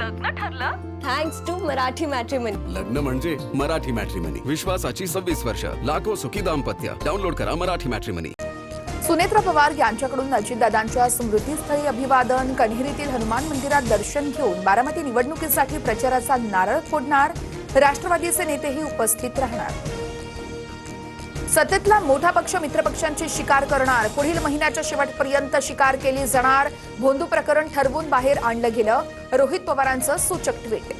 लग्न ठरलं? Thanks to Marathi matrimony. लग्न म्हणजे मराठी मॅट्रिमनी. विश्वासाची 26 वर्ष. लाखो सुखी दाम्पत्य. डाउनलोड करा मराठी मॅट्रिमनी. सुनेत्रा पवार यांच्याकडून अजितदादांच्या स्मृतीस्थळी अभिवादन. कण्हेरीतील हनुमान मंदिरात दर्शन घेऊन बारामती निवडणुकीसाठी प्रचाराचा नारळ फोडणार. राष्ट्रवादीचे नेतेही उपस्थित राहणार. सत्तेतला मोठा पक्ष मित्रपक्षांची शिकार करणार. पुढील महिन्याच्या शेवटपर्यंत शिकार केली जाणार. भोंदू प्रकरण ठरवून बाहेर आणलं गेलं. रोहित पवारांचं सूचक ट्विट.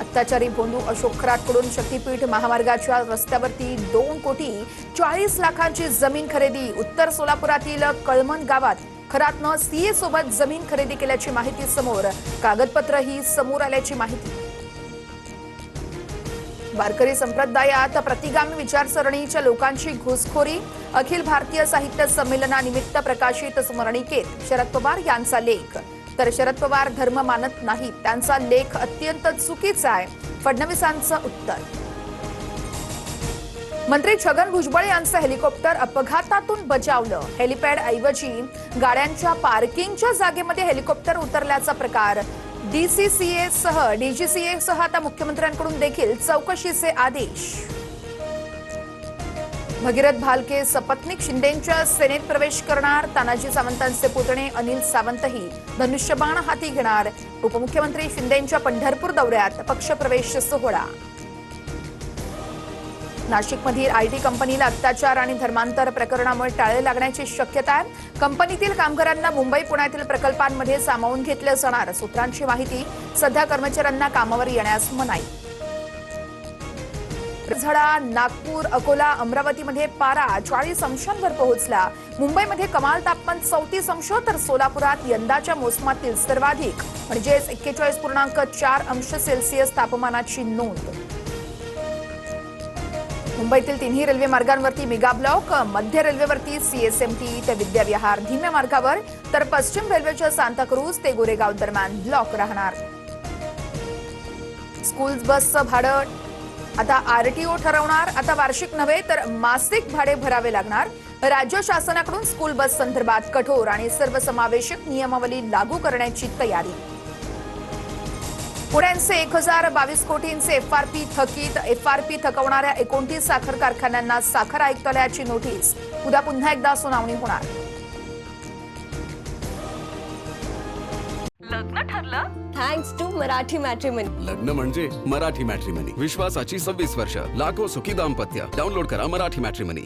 अत्याचारी भोंदू अशोक खरातकडून शक्तीपीठ महामार्गाच्या रस्त्यावरती 2,40,00,000ची जमीन खरेदी. उत्तर सोलापुरातील कळमन गावात खरातनं सीए सोबत जमीन खरेदी केल्याची माहिती समोर. कागदपत्रही समोर आल्याची माहिती. वारकरी संप्रदायात प्रतिगामी विचारसरणीच्या लोकांची घुसखोरी. अखिल भारतीय साहित्य संमेलनानिमित्त प्रकाशित स्मरणिकेत शरद पवार यांचा लेख. तर शरद पवार धर्म मानत नाहीत, त्यांचा लेख अत्यंत चुकीचा आहे. फडणवीसांचं उत्तर. मंत्री छगन भुजबळ यांचं हेलिकॉप्टर अपघातातून बचावलं. हेलिपॅड ऐवजी गाड्यांच्या पार्किंगच्या जागेमध्ये हेलिकॉप्टर उतरल्याचा प्रकार. डीजीसीए सह आता मुख्यमंत्र्यांकडून देखील चौकशीचे आदेश. भगीरथ भालके सपत्नीक शिंदेंच्या सेनेत प्रवेश करणार. तानाजी सावंतांचे पुतणे अनिल सावंतही धनुष्यबाण हाती घेणार. उपमुख्यमंत्री शिंदेंच्या पंढरपूर दौऱ्यात पक्षप्रवेश सोहळा. नाशिकमधील आयटी कंपनीला अत्याचार आणि धर्मांतर प्रकरणामुळे टाळे लागण्याची शक्यता आहे. कंपनीतील कामगारांना मुंबई पुण्यातील प्रकल्पांमध्ये सामावून घेतलं जाणार. सूत्रांची माहिती. सध्या कर्मचाऱ्यांना कामावर येण्यास मनाई. झडा. नागपूर, अकोला, अमरावतीमध्ये पारा 40 अंशांवर पोहोचला. मुंबईमध्ये कमाल तापमान 34 अंश तर सोलापुरात यंदाच्या मोसमातील सर्वाधिक म्हणजेच 41.4 अंश सेल्सिअस तापमानाची नोंद. मुंबईतील तिन्ही रेल्वे मार्गांवरती मेगा ब्लॉक. मध्य रेल्वेवरती सीएसएमटी ते विद्याविहार धीम्या मार्गावर, तर पश्चिम रेल्वेच्या सांताक्रूज ते गोरेगाव दरम्यान ब्लॉक राहणार. स्कूल बसचं भाडं आता आरटीओ ठरवणार. आता वार्षिक नव्हे तर मासिक भाडे भरावे लागणार. राज्य शासनाकडून स्कूल बस संदर्भात कठोर आणि सर्वसमावेशक नियमावली लागू करण्याची तयारी. पुण्याचे 1,022 कोटींचे एफआरपी थकीत. एफआरपी थकवणाऱ्या 29 साखर कारखान्यांना साखर आयुक्तालयाची नोटीस. उद्या पुन्हा एकदा सुनावणी होणार. लग्न ठरलं? Thanks to Marathi matrimony. लग्न म्हणजे मराठी मॅट्रिमनी. विश्वासाची 26 वर्ष. लाखो सुखी दाम्पत्य. डाउनलोड करा मराठी मॅट्रिमनी.